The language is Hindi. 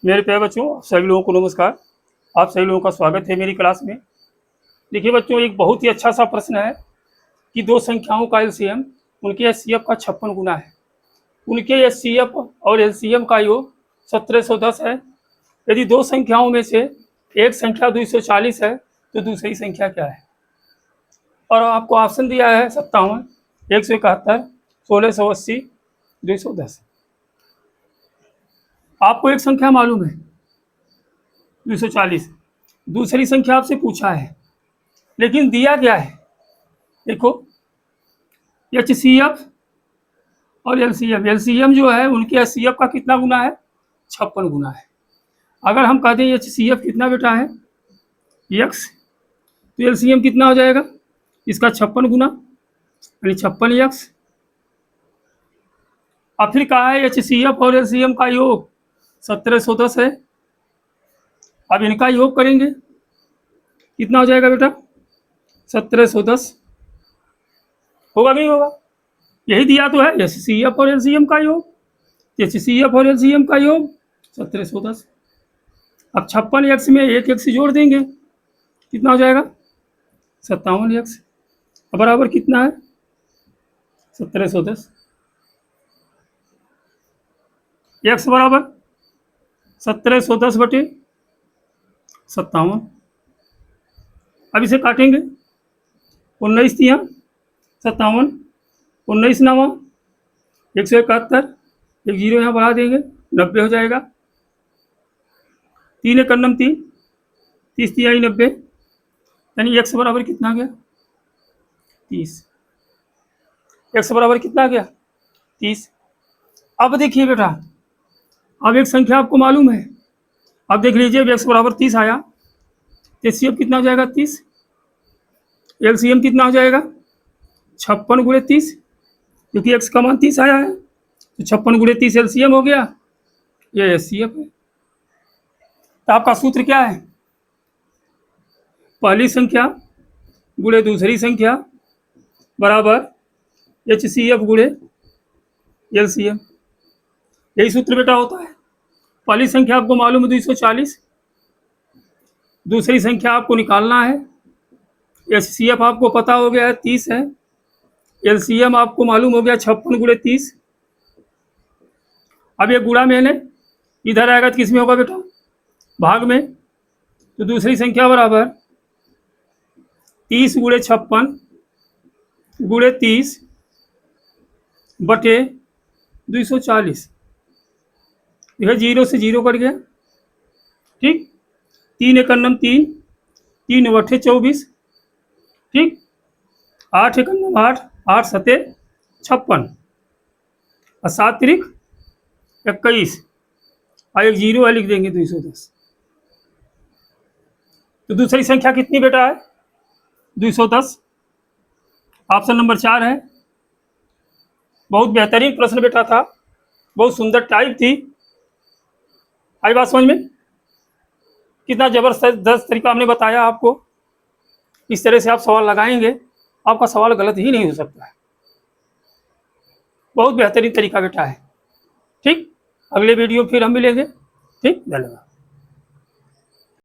मेरे प्यारे बच्चों, आप सभी लोगों को नमस्कार। आप सभी लोगों का स्वागत है मेरी क्लास में। देखिए बच्चों, एक बहुत ही अच्छा सा प्रश्न है कि दो संख्याओं का एलसीएम उनके एचसीएफ का 56 गुना है। उनके एचसीएफ और एलसीएम का योग 1710 है। यदि दो संख्याओं में से एक संख्या 240 है तो दूसरी संख्या क्या है? और आपको ऑप्शन दिया है 57, 171, 1680, 210। आपको एक संख्या मालूम है 240, दूसरी संख्या आपसे पूछा है, लेकिन दिया क्या है? देखो, एचसीएफ और एलसीएम। एलसीएम जो है उनके एचसीएफ का कितना गुना है? 56 गुना है। अगर हम कहते हैं एचसीएफ कितना बेटा है? एक्स, तो एलसीएम कितना हो जाएगा इसका? 56 गुना, यानी 56 एक्स। और फिर कहा है एचसीएफ और एलसीएम का योग 1710 है। अब इनका योग करेंगे, कितना हो जाएगा बेटा? 1710 होगा नहीं होगा? यही दिया तो है, एचसीएफ और एलसीएम का योग। एचसीएफ और एलसीएम का योग 1710। अब 56 एक्स में एक एक्स जोड़ देंगे, कितना हो जाएगा? 57 एक्स बराबर कितना है? 1710। एक्स बराबर 1710 बटे 57। अब इसे काटेंगे, 19 तिया 57, 19 नवा 171, एक जीरो यहाँ बढ़ा देंगे, 90 हो जाएगा। 3 एक अन्नम 3, 30 तिहाई 90, यानी एक्स बराबर कितना गया? 30। एक्स बराबर कितना गया? 30। अब देखिए बेटा, अब एक संख्या आपको मालूम है। अब देख लीजिए, एक्स बराबर 30 आया, एचसीएफ कितना हो जाएगा? 30। एलसीएम कितना हो जाएगा? 56 गुणे 30, क्योंकि एक्स का मान 30 आया है, तो 56 गुणे 30 एलसीएम हो गया, ये एचसीएफ है। तो आपका सूत्र क्या है? पहली संख्या गुणे दूसरी संख्या बराबर एचसीएफ गुणे एलसीएम। यही सूत्र बेटा होता है। पहली संख्या आपको मालूम है 240, दूसरी संख्या आपको निकालना है। एचसीएफ आपको पता हो गया है 30 है, एलसीएम आपको मालूम हो गया 56 गुणे 30। अब ये गुणा मैंने इधर आएगा तो किस में होगा बेटा? भाग में। तो दूसरी संख्या बराबर 30 गुणे 56 गुणे 30 बटे 240। यह जीरो से जीरो कट गया, ठीक। 3 एक अन्नम 3, 3 अठे 24, ठीक। 8 एक अन्नम 8, 8 सते 56 और 7 तिरिक 21 और एक जीरो है, लिख देंगे 210। तो दूसरी संख्या कितनी बेटा है? 210। ऑप्शन नंबर 4 है। बहुत बेहतरीन प्रश्न बेटा था, बहुत सुंदर टाइप थी। आई बात समझ में? कितना जबरदस्त तरीका हमने बताया आपको। इस तरह से आप सवाल लगाएंगे, आपका सवाल गलत ही नहीं हो सकता है। बहुत बेहतरीन तरीका बेटा है, ठीक। अगले वीडियो फिर हम मिलेंगे, ठीक। धन्यवाद।